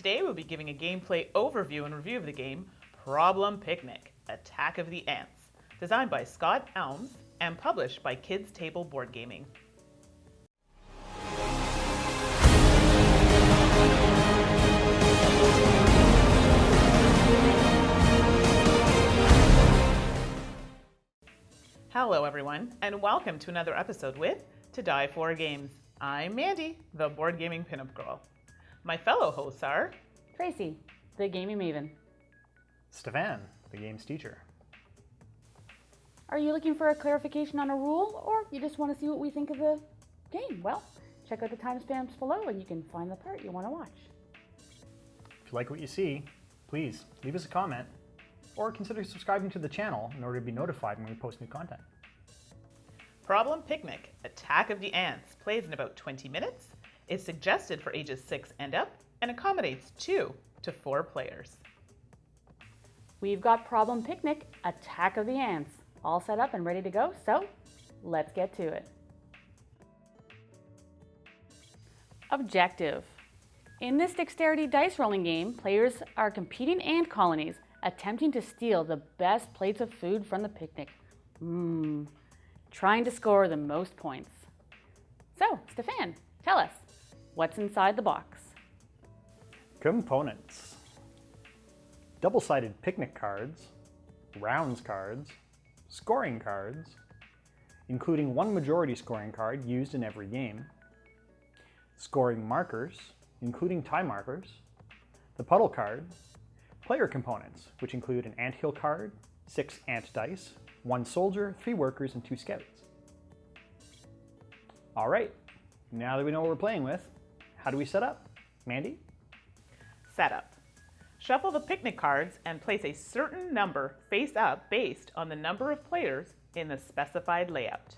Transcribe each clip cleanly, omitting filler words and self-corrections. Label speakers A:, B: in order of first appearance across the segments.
A: Today we'll be giving a gameplay overview and review of the game Problem Picnic: Attack of the Ants, designed by Scott Almes and published by Kids Table Board Gaming. Hello everyone, and welcome to another episode with To Die For Games. I'm Mandi, the board gaming pinup girl. My fellow hosts are
B: Tracy, the gaming maven.
C: Stephane, the games teacher.
B: Are you looking for a clarification on a rule, or you just want to see what we think of the game? Well, check out the timestamps below and you can find the part you want to watch.
C: If you like what you see, please leave us a comment or consider subscribing to the channel in order to be notified when we post new content.
A: Problem Picnic: Attack of the Ants plays in about 20 minutes, is suggested for ages 6 and up, and accommodates 2 to 4 players.
B: We've got Problem Picnic: Attack of the Ants all set up and ready to go, so let's get to it. Objective. In this dexterity dice rolling game, players are competing ant colonies attempting to steal the best plates of food from the picnic. Trying to score the most points. So, Stephane, tell us, what's inside the box?
C: Components: double-sided picnic cards, rounds cards, scoring cards, including one majority scoring card used in every game, scoring markers, including tie markers, the puddle card, player components, which include an anthill card, 6 ant dice, 1 soldier, 3 workers, and 2 scouts. All right, now that we know what we're playing with, how do we set up? Mandi?
A: Setup. Shuffle the picnic cards and place a certain number face up based on the number of players in the specified layout.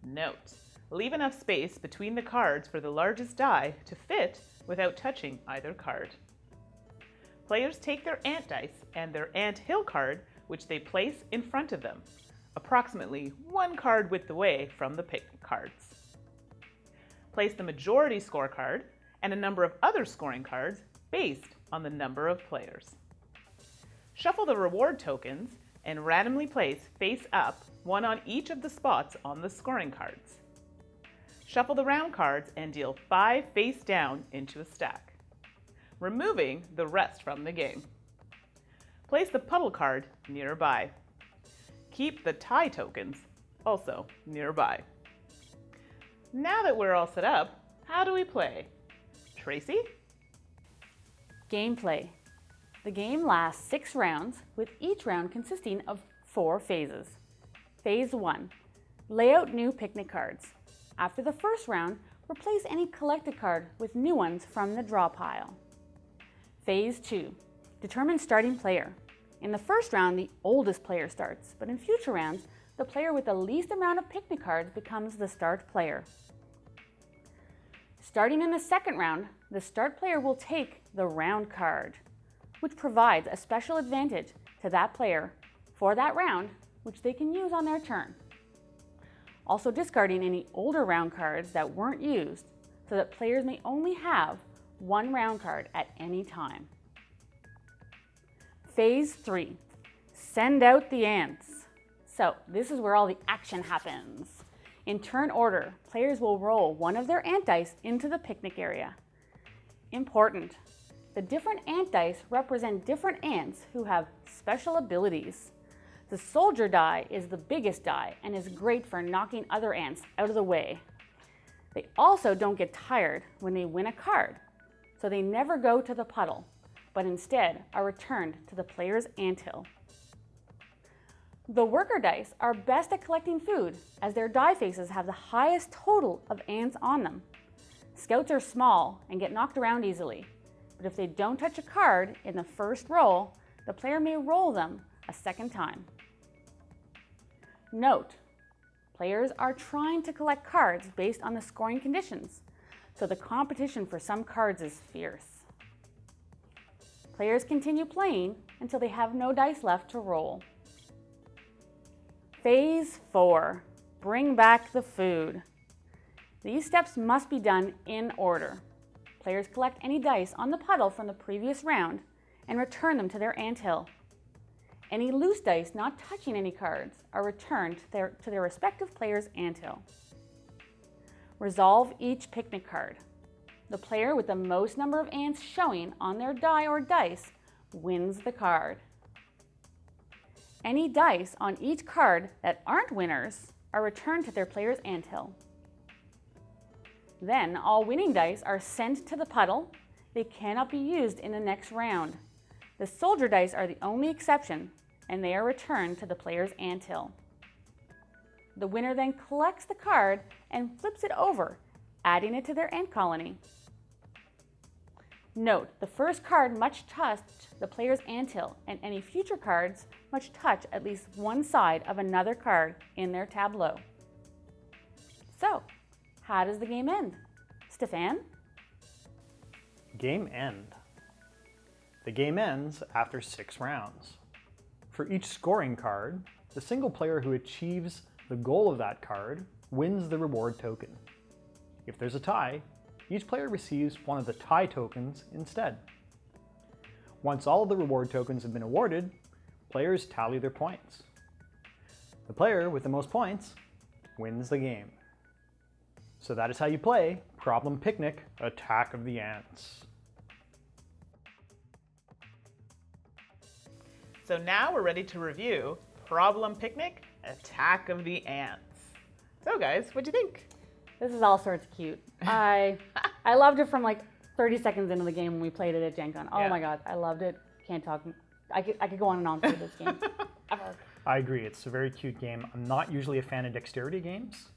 A: Note: leave enough space between the cards for the largest die to fit without touching either card. Players take their ant dice and their ant hill card, which they place in front of them, approximately 1 card width away from the picnic cards. Place the majority scorecard and a number of other scoring cards based on the number of players. Shuffle the reward tokens and randomly place face up 1 on each of the spots on the scoring cards. Shuffle the round cards and deal 5 face down into a stack, removing the rest from the game. Place the puddle card nearby. Keep the tie tokens also nearby. Now that we're all set up, how do we play? Tracy?
B: Gameplay. The game lasts 6 rounds, with each round consisting of 4 phases. Phase 1. Lay out new picnic cards. After the first round, replace any collected card with new ones from the draw pile. Phase 2. Determine starting player. In the first round, the oldest player starts, but in future rounds, the player with the least amount of picnic cards becomes the start player. Starting in the second round, the start player will take the round card, which provides a special advantage to that player for that round, which they can use on their turn. Also discarding any older round cards that weren't used, so that players may only have 1 round card at any time. Phase 3. Send out the ants. So this is where all the action happens. In turn order, players will roll 1 of their ant dice into the picnic area. Important: the different ant dice represent different ants who have special abilities. The soldier die is the biggest die and is great for knocking other ants out of the way. They also don't get tired when they win a card, so they never go to the puddle, but instead are returned to the player's anthill. The worker dice are best at collecting food, as their die faces have the highest total of ants on them. Scouts are small and get knocked around easily, but if they don't touch a card in the first roll, the player may roll them a second time. Note: players are trying to collect cards based on the scoring conditions, so the competition for some cards is fierce. Players continue playing until they have no dice left to roll. Phase 4. Bring back the food. These steps must be done in order. players collect any dice on the puddle from the previous round and return them to their anthill. Any loose dice not touching any cards are returned to their respective player's anthill. Resolve each picnic card. The player with the most number of ants showing on their die or dice wins the card. Any dice on each card that aren't winners are returned to their player's anthill. Then all winning dice are sent to the puddle. They cannot be used in the next round. The soldier dice are the only exception, and they are returned to the player's anthill. The winner then collects the card and flips it over, adding it to their ant colony. Note, the first card must touch the player's anthill, and any future cards must touch at least one side of another card in their tableau. So, how does the game end? Stephane?
C: Game end. The game ends after 6 rounds. For each scoring card, the single player who achieves the goal of that card wins the reward token. If there's a tie, each player receives one of the tie tokens instead. Once all of the reward tokens have been awarded, players tally their points. The player with the most points wins the game. So that is how you play Problem Picnic: Attack of the Ants.
A: So now we're ready to review Problem Picnic: Attack of the Ants. So guys, what'd you think?
B: This is all sorts of cute. I loved it from like 30 seconds into the game when we played it at Gen Con. Oh
A: Yeah.
B: my god, I loved it. Can't talk. I could go on and on for this game.
C: I agree, it's a very cute game. I'm not usually a fan of dexterity games.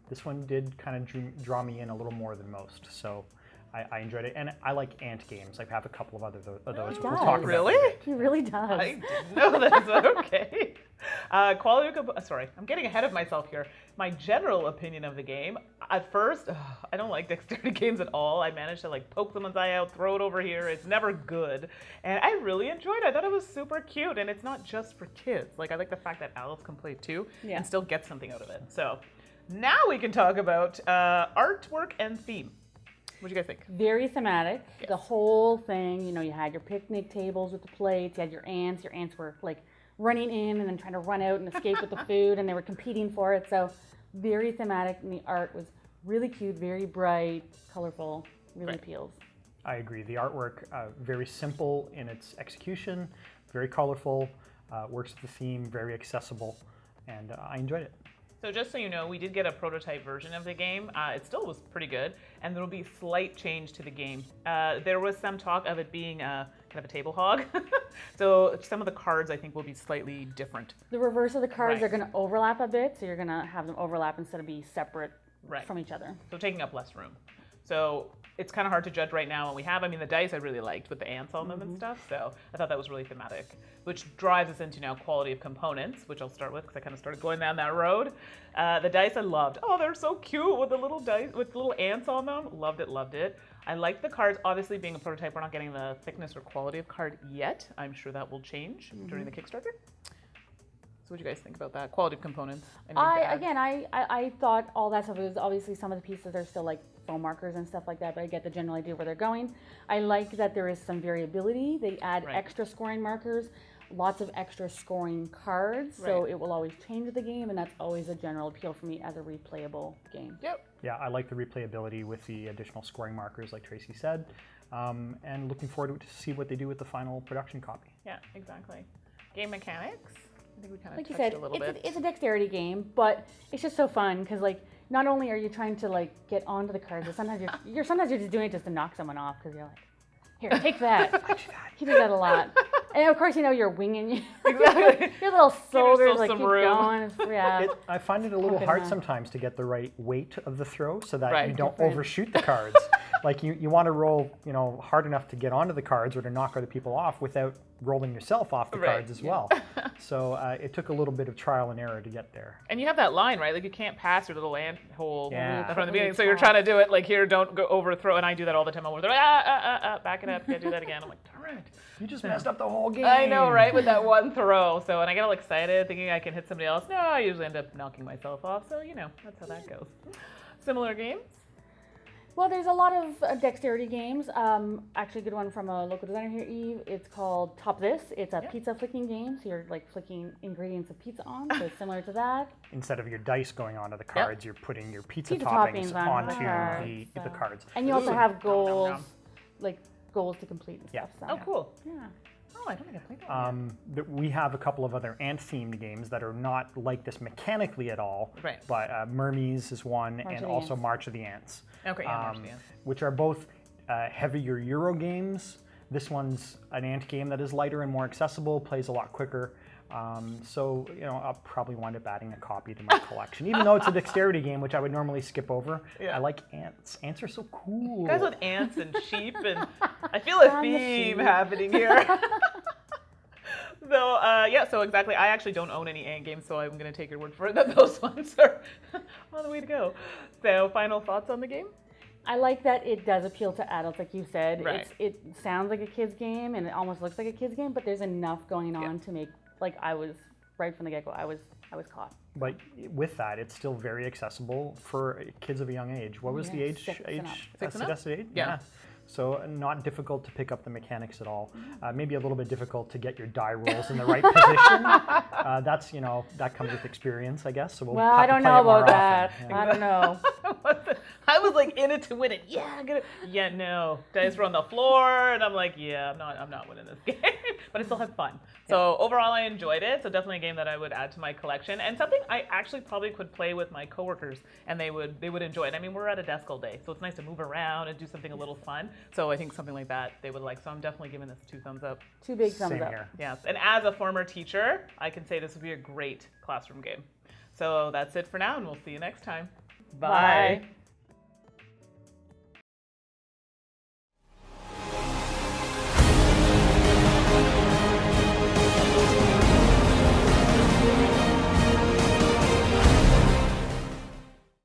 C: This one did kind of draw me in a little more than most, so I enjoyed it. And I like ant games. I have a couple of other of those. We'll talk about
A: Really?
C: it.
B: He really does.
A: I didn't know that. Okay. Sorry, I'm getting ahead of myself here. My general opinion of the game, at first, I don't like dexterity games at all. I managed to like poke someone's eye out, throw it over here. It's never good. And I really enjoyed it. I thought it was super cute. And it's not just for kids. Like, I like the fact that adults can play too and still get something out of it. So now we can talk about artwork and theme. What do you guys think?
B: Very thematic.
A: Yes.
B: The whole thing, you had your picnic tables with the plates, you had your ants. Your ants were like running in and then trying to run out and escape with the food, and they were competing for it. So very thematic, and the art was really cute, very bright, colorful, really appeals.
C: I agree. The artwork, very simple in its execution, very colorful, works with the theme, very accessible, and I enjoyed it.
A: So just so you know, we did get a prototype version of the game. It still was pretty good, and there will be slight change to the game. There was some talk of it being kind of a table hog. So some of the cards, I think, will be slightly different.
B: The reverse of the cards are going to overlap a bit, so you're going to have them overlap instead of be separate from each other.
A: So taking up less room. So it's kind of hard to judge right now what we have. I mean, the dice I really liked with the ants on them and stuff, so I thought that was really thematic, which drives us into now quality of components, which I'll start with because I kind of started going down that road. The dice I loved. Oh, they're so cute with the little dice, with little ants on them. Loved it, loved it. I liked the cards. Obviously, being a prototype, we're not getting the thickness or quality of card yet. I'm sure that will change during the Kickstarter. So what do you guys think about that? Quality of components?
B: I thought all that stuff was obviously some of the pieces are still like foam markers and stuff like that, but I get the general idea where they're going. I like that there is some variability. They add extra scoring markers, lots of extra scoring cards, so it will always change the game, and that's always a general appeal for me as a replayable game.
A: Yep.
C: Yeah, I like the replayability with the additional scoring markers, like Tracy said, and looking forward to see what they do with the final production copy.
A: Yeah, exactly. Game mechanics? I think we kind of
B: Like you
A: touched
B: said,
A: a little bit.
B: it's a dexterity game, but it's just so fun because like not only are you trying to like get onto the cards, but sometimes you're just doing it just to knock someone off because you're like, here, take that. He does that a lot. And of course, you're winging
A: Exactly.
B: your little shoulders like
A: some
B: keep
A: room.
B: going. Yeah.
C: I find it a little
B: Fucking
C: hard
B: hell.
C: sometimes to get the right weight of the throw so that
A: Right.
C: you don't
B: Different.
C: overshoot the cards. Like you want to roll, hard enough to get onto the cards or to knock other people off without rolling yourself off the cards as well. So it took a little bit of trial and error to get there.
A: And you have that line, right? Like you can't pass your little ant hole
C: Yeah.
A: from the beginning. So you're trying to do it like here, don't go overthrow. And I do that all the time. I'm overthrow. Back it up. Yeah, do that again. I'm like, darn it.
C: You just messed up the whole game.
A: I know, right? With that one throw. So, and I get all excited thinking I can hit somebody else. No, I usually end up knocking myself off. So, that's how that goes. Similar games?
B: Well, there's a lot of dexterity games. Actually, a good one from a local designer here, Eve. It's called Top This. It's a pizza flicking game. So you're like flicking ingredients of pizza on. So it's similar to that.
C: Instead of your dice going onto the cards, you're putting your pizza
B: toppings
C: toppings
B: onto
C: onto
B: the
C: the cards.
B: And you also have goals,
A: nom.
B: like goals to complete and stuff. So.
A: Oh, cool.
B: Yeah.
A: Oh, I don't think I played that yet.
C: We have a couple of other ant-themed games that are not like this mechanically at all.
A: Right.
C: But Mermies is one,
B: March
C: and
B: of the
C: also
B: Ants.
C: March of the Ants.
A: Okay, yeah, March of the Ants.
C: Which are both heavier Euro games. This one's an ant game that is lighter and more accessible, plays a lot quicker. So, you know, I'll probably wind up adding a copy to my collection. Even though it's a dexterity game, which I would normally skip over, I like ants. Ants are so cool.
A: Guys with ants and sheep, and I feel a theme happening here. So, yeah, so exactly. I actually don't own any ant games, so I'm going to take your word for it that those ones are on the way to go. So, final thoughts on the game?
B: I like that it does appeal to adults, like you said.
A: Right.
B: It sounds like a kid's game, and it almost looks like a kid's game, but there's enough going on to make, like I was, right from the get-go, I was caught.
C: But with that, it's still very accessible for kids of a young age. What was the age?
B: 6 and up.
A: 6 and up?
C: Suggested age?
A: Yeah.
C: So not difficult to pick up the mechanics at all. Maybe a little bit difficult to get your die rolls in the right position. That's, you know, that comes with experience, I guess. So we'll
B: Well,
C: have
B: I
C: to
B: don't
C: play
B: know
C: it more
B: about that.
C: often. Yeah.
B: I don't know.
A: I was like in it to win it. Yeah, I'm gonna. Yeah, no. Dice were on the floor, and I'm like, yeah, I'm not winning this game. But I still had fun. So overall, I enjoyed it. So definitely a game that I would add to my collection, and something I actually probably could play with my coworkers, and they would enjoy it. I mean, we're at a desk all day, so it's nice to move around and do something a little fun. So I think something like that they would like. So I'm definitely giving this 2 thumbs up.
B: 2 big thumbs
C: Same
B: up.
C: here.
A: Yes, and as a former teacher, I can say this would be a great classroom game. So that's it for now, and we'll see you next time.
B: Bye.